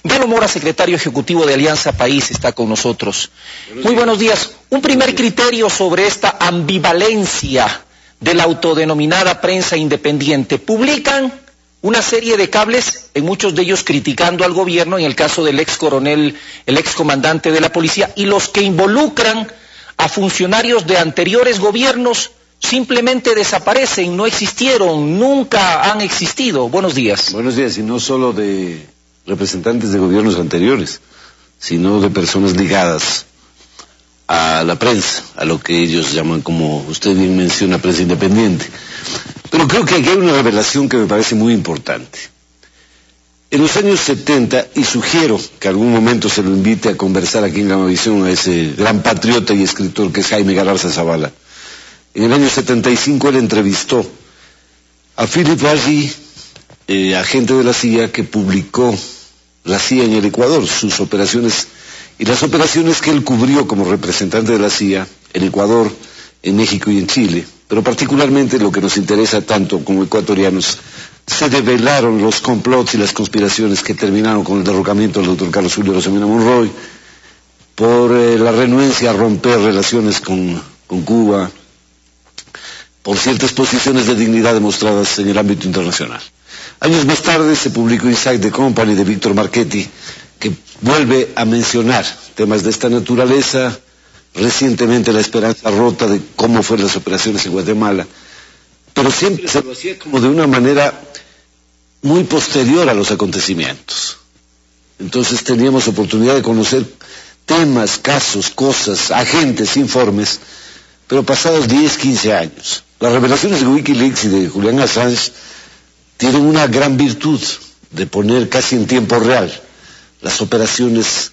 Galo Mora, secretario ejecutivo de Alianza País, está con nosotros. Muy buenos días. Un primer criterio sobre esta ambivalencia de la autodenominada prensa independiente. Publican una serie de cables, en muchos de ellos criticando al gobierno, en el caso del ex coronel, el ex comandante de la policía, y los que involucran a funcionarios de anteriores gobiernos simplemente desaparecen, no existieron, nunca han existido. Buenos días. Buenos días, y no solo de representantes de gobiernos anteriores, sino de personas ligadas a la prensa, a lo que ellos llaman, como usted bien menciona, prensa independiente. Pero creo que aquí hay una revelación que me parece muy importante. En los años 70, y sugiero que algún momento se lo invite a conversar aquí en Gamavisión a ese gran patriota y escritor que es Jaime Galarza Zavala, en el año 75 él entrevistó a Philip Raggi, agente de la CIA, que publicó la CIA en el Ecuador, sus operaciones y las operaciones que él cubrió como representante de la CIA en Ecuador, en México y en Chile. Pero particularmente lo que nos interesa tanto como ecuatorianos, se develaron los complots y las conspiraciones que terminaron con el derrocamiento del doctor Carlos Julio Rosemena Monroy, por la renuencia a romper relaciones con Cuba, por ciertas posiciones de dignidad demostradas en el ámbito internacional. Años más tarde se publicó Inside the Company de Víctor Marchetti, que vuelve a mencionar temas de esta naturaleza, recientemente La Esperanza Rota, de cómo fueron las operaciones en Guatemala, pero siempre se lo hacía como de una manera muy posterior a los acontecimientos. Entonces teníamos oportunidad de conocer temas, casos, cosas, agentes, informes, pero pasados 10, 15 años. Las revelaciones de Wikileaks y de Julian Assange tienen una gran virtud de poner casi en tiempo real las operaciones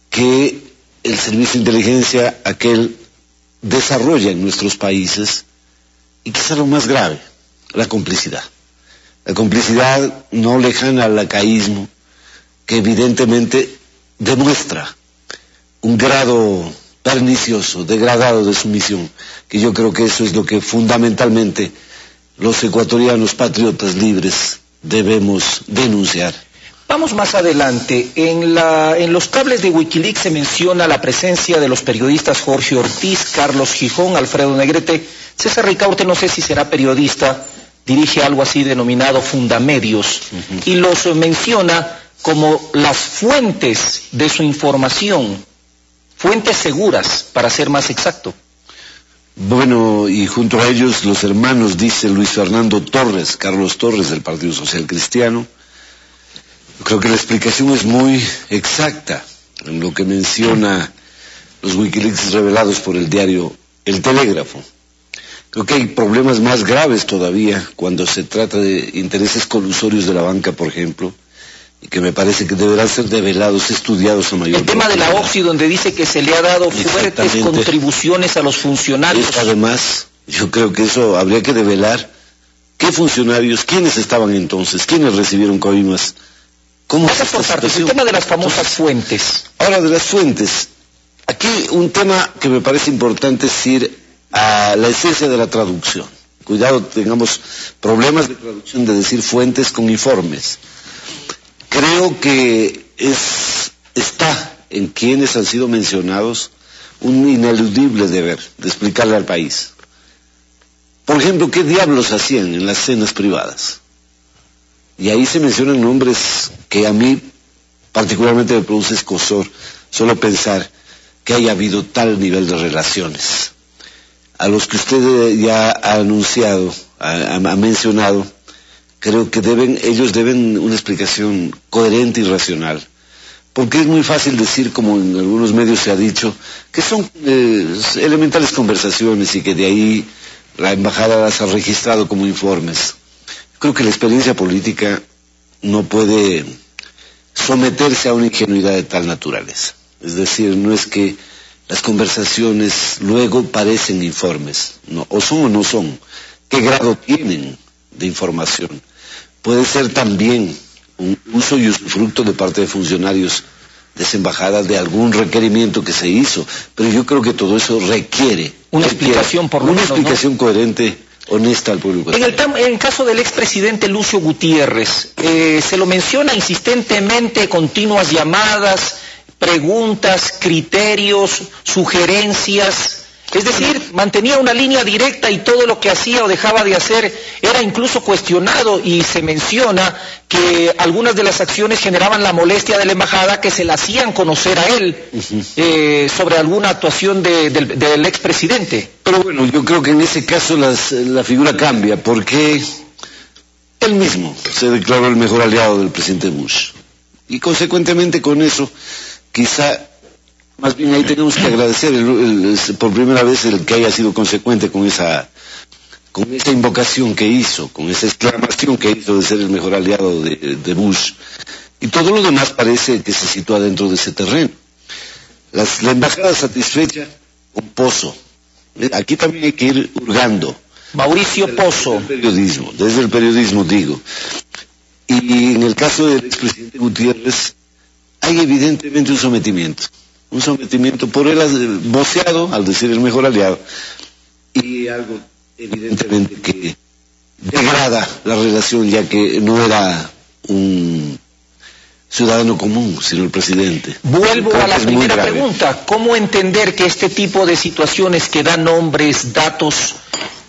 que el servicio de inteligencia aquel desarrolla en nuestros países, y quizá lo más grave, la complicidad. La complicidad no lejana al lacaísmo, que evidentemente demuestra un grado pernicioso, degradado de sumisión, que yo creo que eso es lo que fundamentalmente los ecuatorianos patriotas libres debemos denunciar. Vamos más adelante. En los cables de Wikileaks se menciona la presencia de los periodistas Jorge Ortiz, Carlos Gijón, Alfredo Negrete. César Ricaurte, no sé si será periodista, dirige algo así denominado Fundamedios, y los menciona como las fuentes de su información, fuentes seguras, para ser más exacto. Bueno, y junto a ellos los hermanos, dice Luis Fernando Torres, Carlos Torres del Partido Social Cristiano. Creo que la explicación es muy exacta en lo que menciona los Wikileaks revelados por el diario El Telégrafo. Creo que hay problemas más graves todavía cuando se trata de intereses colusorios de la banca, por ejemplo, y que me parece que deberán ser develados, estudiados a mayor. El tema de la OXI, donde dice que se le ha dado fuertes contribuciones a los funcionarios. Además, yo creo que eso habría que develar. ¿Qué funcionarios? ¿Quiénes estaban entonces? ¿Quiénes recibieron coimas? ¿Cómo es esta situación? El tema de las famosas fuentes. Ahora, de las fuentes. Aquí un tema que me parece importante es ir a la esencia de la traducción. Cuidado, tengamos problemas de traducción de decir fuentes con informes. Creo que está en quienes han sido mencionados un ineludible deber de explicarle al país. Por ejemplo, ¿qué diablos hacían en las cenas privadas? Y ahí se mencionan nombres que a mí particularmente me produce escozor solo pensar que haya habido tal nivel de relaciones. A los que usted ya ha anunciado, ha mencionado, creo que ellos deben una explicación coherente y racional. Porque es muy fácil decir, como en algunos medios se ha dicho, que son elementales conversaciones y que de ahí la embajada las ha registrado como informes. Creo que la experiencia política no puede someterse a una ingenuidad de tal naturaleza. Es decir, no es que las conversaciones luego parecen informes, no, o son o no son. ¿Qué grado tienen de información? Puede ser también un uso y usufructo de parte de funcionarios de esa embajada de algún requerimiento que se hizo, pero yo creo que todo eso requiere una explicación, por lo menos, una explicación, ¿no?, coherente honesta al pueblo ecuatoriano. En el caso del expresidente Lucio Gutiérrez, se lo menciona insistentemente, continuas llamadas, preguntas, criterios, sugerencias. Es decir, mantenía una línea directa y todo lo que hacía o dejaba de hacer era incluso cuestionado, y se menciona que algunas de las acciones generaban la molestia de la embajada, que se la hacían conocer a él sobre alguna actuación del expresidente. Pero bueno, yo creo que en ese caso la figura cambia, porque él mismo se declaró el mejor aliado del presidente Bush. Y consecuentemente con eso, quizá... Más bien ahí tenemos que agradecer por primera vez el que haya sido consecuente con esa invocación que hizo, con esa exclamación que hizo de ser el mejor aliado de Bush. Y todo lo demás parece que se sitúa dentro de ese terreno. La embajada satisfecha con Pozo. Aquí también hay que ir hurgando. Mauricio Pozo. Desde el periodismo digo. Y en el caso del expresidente Gutiérrez, hay evidentemente un sometimiento por él voceado, al decir el mejor aliado, y algo evidentemente que degrada la relación, ya que no era un ciudadano común, sino el presidente. Vuelvo a la primera pregunta: ¿cómo entender que este tipo de situaciones que dan nombres, datos,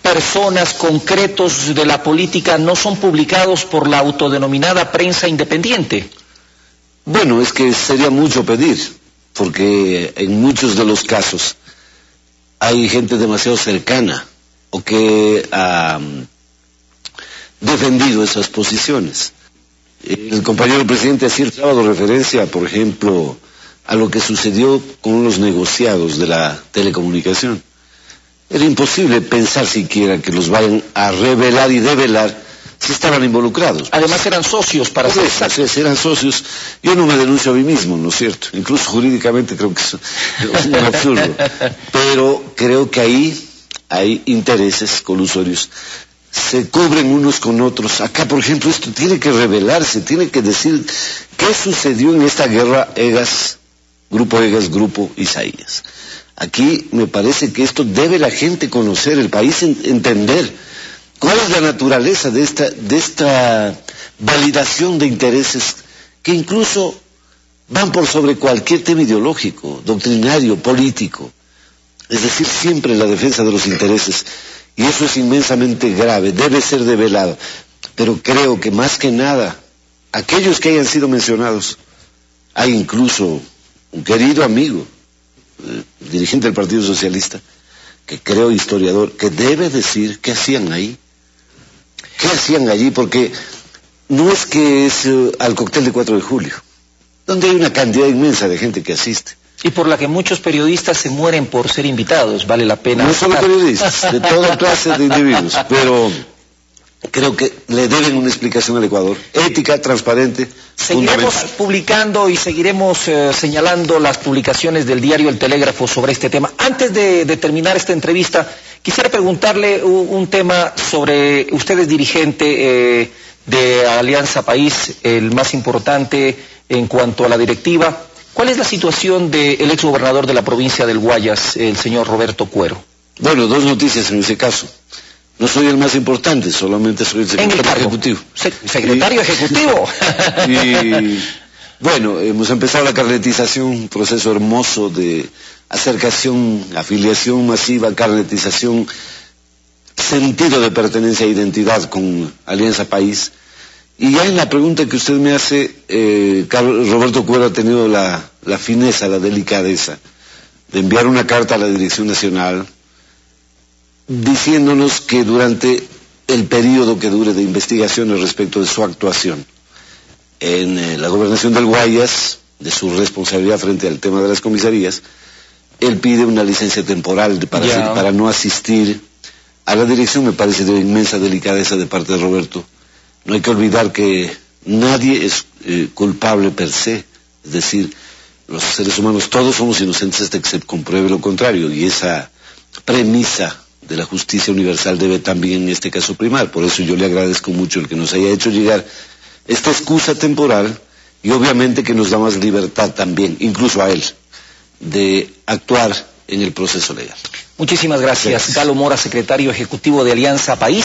personas concretos de la política no son publicados por la autodenominada prensa independiente? Bueno, es que sería mucho pedir, porque en muchos de los casos hay gente demasiado cercana o que ha defendido esas posiciones. El compañero presidente hacía el sábado referencia, por ejemplo, a lo que sucedió con los negociados de la telecomunicación. Era imposible pensar siquiera que los vayan a revelar y develar si estaban involucrados. Además eran socios para ser exactos. Eran socios. Yo no me denuncio a mí mismo, ¿no es cierto? Incluso jurídicamente creo que es un absurdo. Pero creo que ahí hay intereses colusorios. Se cubren unos con otros. Acá, por ejemplo, esto tiene que revelarse, tiene que decir qué sucedió en esta guerra Grupo Isaías. Aquí me parece que esto debe la gente conocer, el país entender. ¿Cuál es la naturaleza de esta validación de intereses que incluso van por sobre cualquier tema ideológico, doctrinario, político? Es decir, siempre la defensa de los intereses. Y eso es inmensamente grave, debe ser develado. Pero creo que más que nada, aquellos que hayan sido mencionados, hay incluso un querido amigo, dirigente del Partido Socialista, que creo historiador, que debe decir qué hacían ahí. ¿Qué hacían allí? Porque no es que es al cóctel de 4 de julio, donde hay una cantidad inmensa de gente que asiste. Y por la que muchos periodistas se mueren por ser invitados, vale la pena. No solo periodistas, de toda clase de individuos, pero creo que le deben una explicación al Ecuador, ética, transparente. Seguiremos publicando y seguiremos señalando las publicaciones del diario El Telégrafo sobre este tema. Antes de terminar esta entrevista, quisiera preguntarle un tema sobre, usted es dirigente de Alianza País, el más importante en cuanto a la directiva. ¿Cuál es la situación del exgobernador de la provincia del Guayas, el señor Roberto Cuero? Bueno, dos noticias en ese caso. No soy el más importante, solamente soy el secretario ejecutivo. ¿Secretario ejecutivo? Y bueno, hemos empezado la carnetización, un proceso hermoso de acercación, afiliación masiva, carnetización, sentido de pertenencia e identidad con Alianza País. Y ya en la pregunta que usted me hace, Roberto Cuero ha tenido la fineza, la delicadeza de enviar una carta a la Dirección Nacional diciéndonos que durante el periodo que dure de investigaciones respecto de su actuación en la gobernación del Guayas, de su responsabilidad frente al tema de las comisarías, él pide una licencia temporal para no asistir a la dirección. Me parece de inmensa delicadeza de parte de Roberto. No hay que olvidar que nadie es culpable per se, es decir, los seres humanos todos somos inocentes hasta que se compruebe lo contrario, y esa premisa de la justicia universal debe también en este caso primar. Por eso yo le agradezco mucho el que nos haya hecho llegar esta excusa temporal, y obviamente que nos da más libertad también, incluso a él, de actuar en el proceso legal. Muchísimas gracias. Galo Mora, secretario ejecutivo de Alianza País.